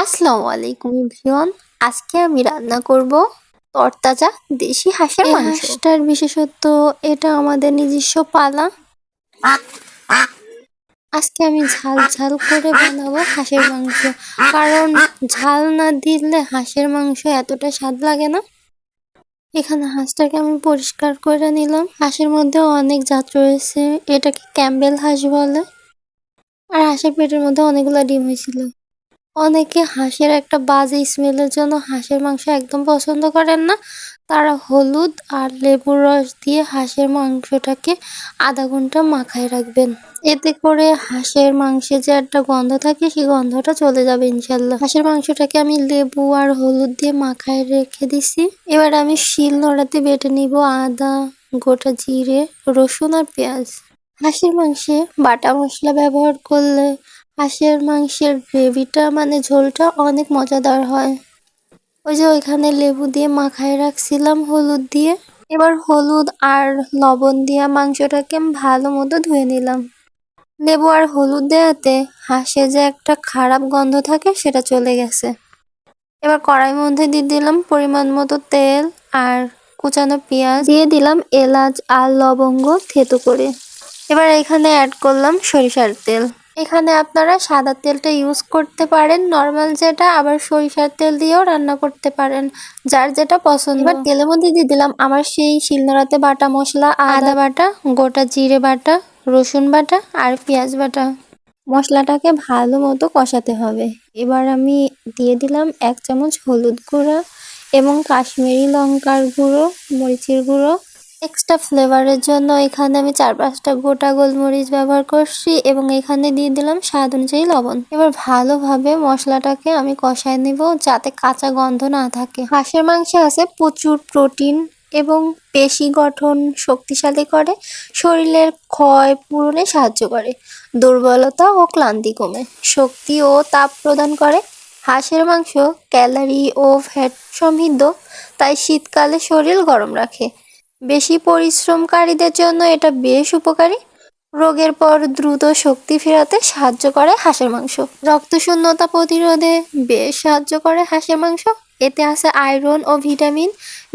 আসসালামু আলাইকুম এভরিওয়ান। আজকে আমি রান্না করব তরতাজা দেশি হাঁসের মাংস। হাঁসটার বিশেষত্ব এটা আমাদের নিজস্ব পালা। আজকে আমি ঝাল ঝাল করে বানাবো হাঁসের মাংস, কারণ ঝাল না দিলে হাঁসের মাংস এতটা স্বাদ লাগে না। এখানে হাঁসটাকে আমি পরিষ্কার করে নিলাম। হাঁসের মধ্যে অনেক জাত রয়েছে, এটাকে ক্যাম্বেল হাঁস বলে। আর হাঁসের পেটের মধ্যে অনেকগুলো ডিম হয়েছিল। অনেকে হাঁসের একটা বাজে স্মেলের জন্য হাঁসের মাংস একদম পছন্দ করেন না। তারা হলুদ আর লেবুর রস দিয়ে হাঁসের মাংসটাকে আধা ঘন্টা মাখায় রাখবেন। এতে করে হাঁসের মাংসে যে একটা গন্ধ থাকে সেই গন্ধটা চলে যাবে ইনশাল্লাহ। হাঁসের মাংসটাকে আমি লেবু আর হলুদ দিয়ে মাখায় রেখে দিছি। এবার আমি শিলনোড়াতে বেটে নিব আদা, গোটা জিরে, রসুন আর পেঁয়াজ। হাঁসের মাংসে বাটা মশলা ব্যবহার করলে হাঁসের মাংসের গ্রেভিটা মানে ঝোলটা অনেক মজাদার হয়। ওই যে ওইখানে লেবু দিয়ে মাখায় রাখছিলাম হলুদ দিয়ে। এবার হলুদ আর লবণ দিয়ে মাংসটাকে ভালো মতো ধুয়ে নিলাম। লেবু আর হলুদ দেওয়াতে হাঁসে যে একটা খারাপ গন্ধ থাকে সেটা চলে গেছে। এবার কড়াইয়ের মধ্যে দিয়ে দিলাম পরিমাণ মতো তেল আর কুচানো পেঁয়াজ, দিয়ে দিলাম এলাচ আর লবঙ্গ থেতো করে। এবার এখানে অ্যাড করলাম সরিষার তেল। এখানে আপনারা সাদা তেলটা ইউজ করতে পারেন, নর্মাল যেটা, আবার সরিষার তেল দিয়েও রান্না করতে পারেন, যার যেটা পছন্দ। এবার তেলের মধ্যে দিয়ে দিলাম আমার সেই শিলনোড়াতে বাটা মশলা, আদা বাটা, গোটা জিরে বাটা, রসুন বাটা আর পেঁয়াজ বাটা। মশলাটাকে ভালো মতো কষাতে হবে। এবার আমি দিয়ে দিলাম 1 চামচ হলুদ গুঁড়া এবং কাশ্মীরি লঙ্কার গুঁড়ো, মরিচের গুঁড়ো। এক্সট্রা ফ্লেভারের জন্য এখানে আমি 4-5টা গোটা গোলমরিচ ব্যবহার করছি এবং এখানে দিয়ে দিলাম স্বাদ অনুযায়ী লবণ। এবার ভালোভাবে মশলাটাকে আমি কষায় নিব যাতে কাঁচা গন্ধ না থাকে। হাঁসের মাংসে আছে প্রচুর প্রোটিন এবং পেশি গঠন শক্তিশালী করে, শরীরের ক্ষয় পূরণে সাহায্য করে, দুর্বলতা ও ক্লান্তি কমে, শক্তি ও তাপ প্রদান করে। হাঁসের মাংস ক্যালোরি ও ফ্যাট সমৃদ্ধ, তাই শীতকালে শরীর গরম রাখে। বেশি পরিশ্রমকারীদের জন্য এটা বেশ উপকারী। রোগের পর দ্রুত শক্তি ফেরাতে সাহায্য করে হাঁসের মাংস। রক্তশূন্যতা প্রতিরোধে বেশ সাহায্য করে হাঁসের মাংস। এতে আছে আয়রন ও ভিটামিন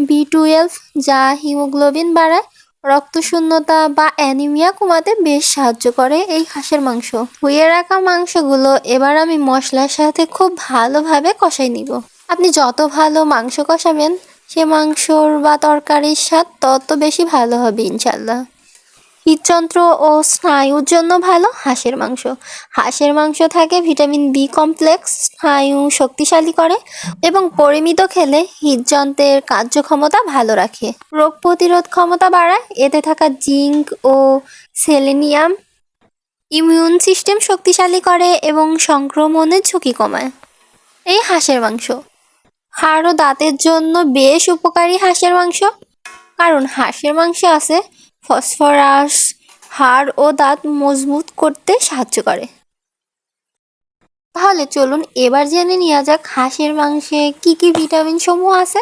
B12, যা হিমোগ্লোবিন বাড়ায়। রক্তশূন্যতা বা অ্যানিমিয়া কমাতে বেশ সাহায্য করে এই হাঁসের মাংস। ধুয়ে রাখা মাংসগুলো এবার আমি মশলার সাথে খুব ভালোভাবে কষাই নিব। আপনি যত ভালো মাংস কষাবেন সে মাংসর বা তরকারির স্বাদ তত বেশি ভালো হবে ইনশাল্লাহ। হৃদযন্ত্র ও স্নায়ুর জন্য ভালো হাঁসের মাংস। হাঁসের মাংস থাকে ভিটামিন B কমপ্লেক্স, স্নায়ু শক্তিশালী করে এবং পরিমিত খেলে হৃদযন্ত্রের কার্যক্ষমতা ভালো রাখে, রোগ প্রতিরোধ ক্ষমতা বাড়ায়। এতে থাকা জিঙ্ক ও সেলেনিয়াম ইমিউন সিস্টেম শক্তিশালী করে এবং সংক্রমণের ঝুঁকি কমায়। এই হাঁসের মাংস হাড় ও দাঁতের জন্য বেশ উপকারী হাঁসের মাংস, কারণ হাঁসের মাংসে আছে ফসফরাস, হাড় ও দাঁত মজবুত করতে সাহায্য করে। তাহলে চলুন এবার জেনে নেওয়া যাক হাঁসের মাংসে কি কি ভিটামিন সমূহ আছে।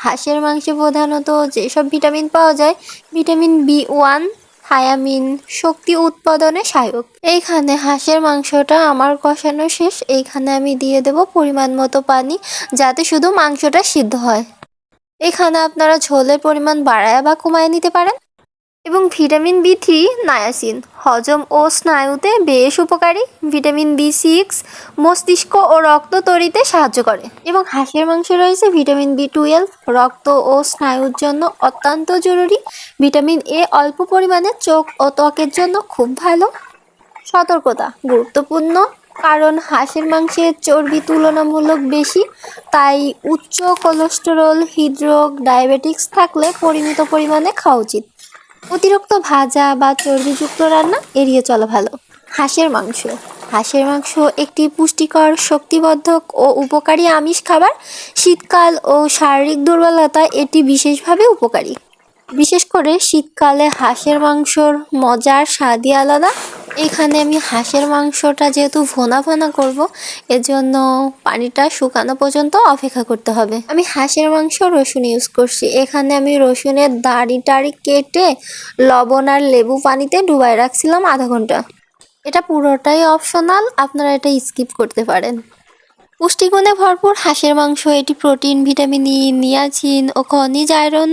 হাঁসের মাংসে প্রধানত যেসব ভিটামিন পাওয়া যায়: ভিটামিন B1, থায়ামিন, শক্তি উৎপাদনে সহায়ক। এইখানে হাঁসের মাংসটা আমার কষানো শেষ। এইখানে আমি দিয়ে দেব পরিমাণ মতো পানি, যাতে শুধু মাংসটা সিদ্ধ হয়। এখানে আপনারা ঝোলের পরিমাণ বাড়ায় বা কমায় নিতে পারেন। এবং ভিটামিন B3 নায়াসিন হজম ও স্নায়ুতে বেশ উপকারী। ভিটামিন B6 মস্তিষ্ক ও রক্ত তৈরিতে সাহায্য করে। এবং হাঁসের মাংসে রয়েছে ভিটামিন B12, রক্ত ও স্নায়ুর জন্য অত্যন্ত জরুরি। ভিটামিন A অল্প পরিমাণে চোখ ও ত্বকের জন্য খুব ভালো। সতর্কতা গুরুত্বপূর্ণ, কারণ হাঁসের মাংসে চর্বি তুলনামূলক বেশি, তাই উচ্চ কোলেস্টেরল, হৃদরোগ, ডায়াবেটিস থাকলে পরিমিত পরিমাণে খাওয়া উচিত। অতিরিক্ত ভাজা বা চর্বিযুক্ত রান্না এড়িয়ে চলা ভালো। হাঁসের মাংস একটি পুষ্টিকর, শক্তিবর্ধক ও উপকারী আমিষ খাবার। শীতকাল ও শারীরিক দুর্বলতায় এটি বিশেষভাবে উপকারী। বিশেষ করে শীতকালে হাঁসের মাংসর মজার স্বাদই আলাদা। এখানে আমি হাঁসের মাংসটা যেহেতু ভোনা ভোনা করব, এজন্য পানিটা শুকানো পর্যন্ত অপেক্ষা করতে হবে। আমি হাঁসের মাংস রসুন ইউজ করছি। এখানে আমি রসুনের দাড়ি কেটে লবণ আর লেবু পানিতে ডুবাই রাখছিলাম আধা ঘন্টা। এটা পুরোটাই অপশনাল, আপনারা এটা স্কিপ করতে পারেন। পুষ্টিগুণে ভরপুর হাঁসের মাংস। এটি প্রোটিন, ভিটামিন ই, নিয়াসিন ও খনিজ আয়রন,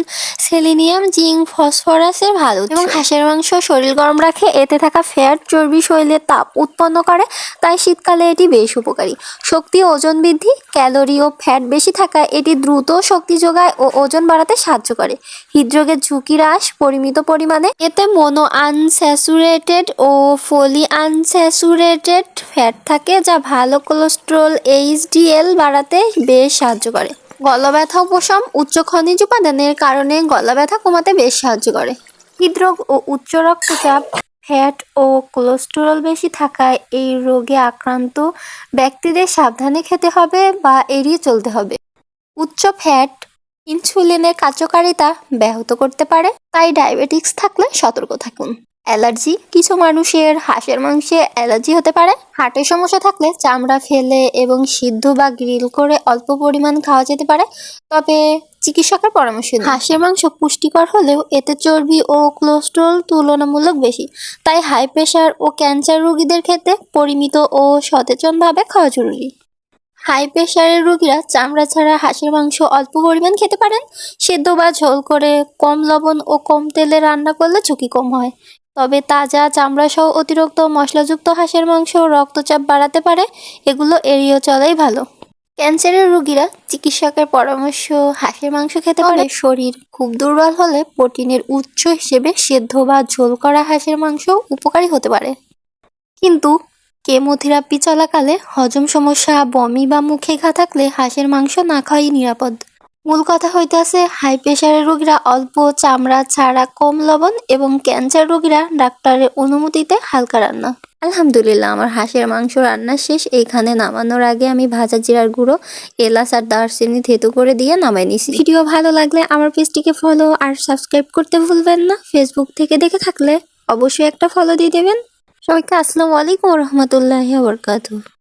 সেলেনিয়াম, জিঙ্ক, ফসফরাসের ভালো উৎস। এবং হাঁসের মাংস শরীর গরম রাখে। এতে থাকা ফ্যাট চর্বি শরীরে তাপ উৎপন্ন করে, তাই শীতকালে এটি বেশ উপকারী। শক্তি ও ওজন বৃদ্ধি। ক্যালোরি ও ফ্যাট বেশি থাকায় এটি দ্রুত শক্তি যোগায় ও ওজন বাড়াতে সাহায্য করে। হৃদরোগের ঝুঁকি হ্রাস পরিমিত পরিমাণে। এতে মনো আনস্যাচুরেটেড ও পলি আনস্যাচুরেটেড ফ্যাট থাকে, যা ভালো কোলেস্টেরল এইচডিএল বাড়াতে বেশ সাহায্য করে। গলা ব্যথা উপশম। উচ্চ খনিজ উপাদানের কারণে গলা ব্যথা কমাতে বেশ সাহায্য করে। হৃদরোগ ও উচ্চ রক্তচাপ। ফ্যাট ও কোলেস্টেরল বেশি থাকায় এই রোগে আক্রান্ত ব্যক্তিদের সাবধানে খেতে হবে বা এড়িয়ে চলতে হবে। উচ্চ ফ্যাট ইনসুলিনের কার্যকারিতা ব্যাহত করতে পারে, তাই ডায়াবেটিস থাকলে সতর্ক থাকুন। অ্যালার্জি। কিছু মানুষের হাঁসের মাংসে অ্যালার্জি হতে পারে। হার্টের সমস্যা থাকলে চামড়া ফেলে এবং সিদ্ধ বা গ্রিল করে অল্প পরিমাণ খাওয়া যেতে পারে, তবে চিকিৎসকের পরামর্শ নিন। হাঁসের মাংস পুষ্টিকর হলেও এতে চর্বি ও কোলেস্টেরল তুলনামূলক বেশি, তাই হাই প্রেশার ও ক্যান্সার রোগীদের ক্ষেত্রে পরিমিত ও সচেতনভাবে খাওয়া জরুরি। হাই প্রেশারের রোগীরা চামড়া ছাড়া হাঁসের মাংস অল্প পরিমাণ খেতে পারেন। সেদ্ধ বা ঝোল করে কম লবণ ও কম তেলে রান্না করলে ঝুঁকি কম হয়। তবে তাজা চামড়া সহ অতিরিক্ত মশলাযুক্ত হাঁসের মাংস রক্তচাপ বাড়াতে পারে, এগুলো এড়িয়ে চলাই ভালো। ক্যান্সারের রোগীরা চিকিৎসকের পরামর্শ হাঁসের মাংস খেতে পারে। শরীর খুব দুর্বল হলে প্রোটিনের উৎস হিসেবে সেদ্ধ বা ঝোল করা হাঁসের মাংস উপকারী হতে পারে। কিন্তু কেমোথেরাপি চলাকালে হজম সমস্যা, বমি বা মুখে ঘা থাকলে হাঁসের মাংস না খাওয়াই নিরাপদ। মূল কথা হইতেছে হাই প্রেশারের রোগীরা অল্প চামড়া ছাড়া কম লবণ এবং ক্যান্সার রোগীরা ডাক্তারের অনুমতিতে হালকা রান্না। আলহামদুলিল্লাহ, আমার হাঁসের মাংস রান্না শেষ। এইখানে নামানোর আগে আমি ভাজা জিরার গুঁড়ো, এলাচ আর দারচিনি থেতু করে দিয়ে নামাই নিছি। ভিডিও ভালো লাগলে আমার পেজটিকে ফলো আর সাবস্ক্রাইব করতে ভুলবেন না। ফেসবুক থেকে দেখে থাকলে অবশ্যই একটা ফলো দিয়ে দেবেন। সবাইকে আসসালামু আলাইকুম ওয়া রাহমাতুল্লাহি ওয়া বারাকাতুহু।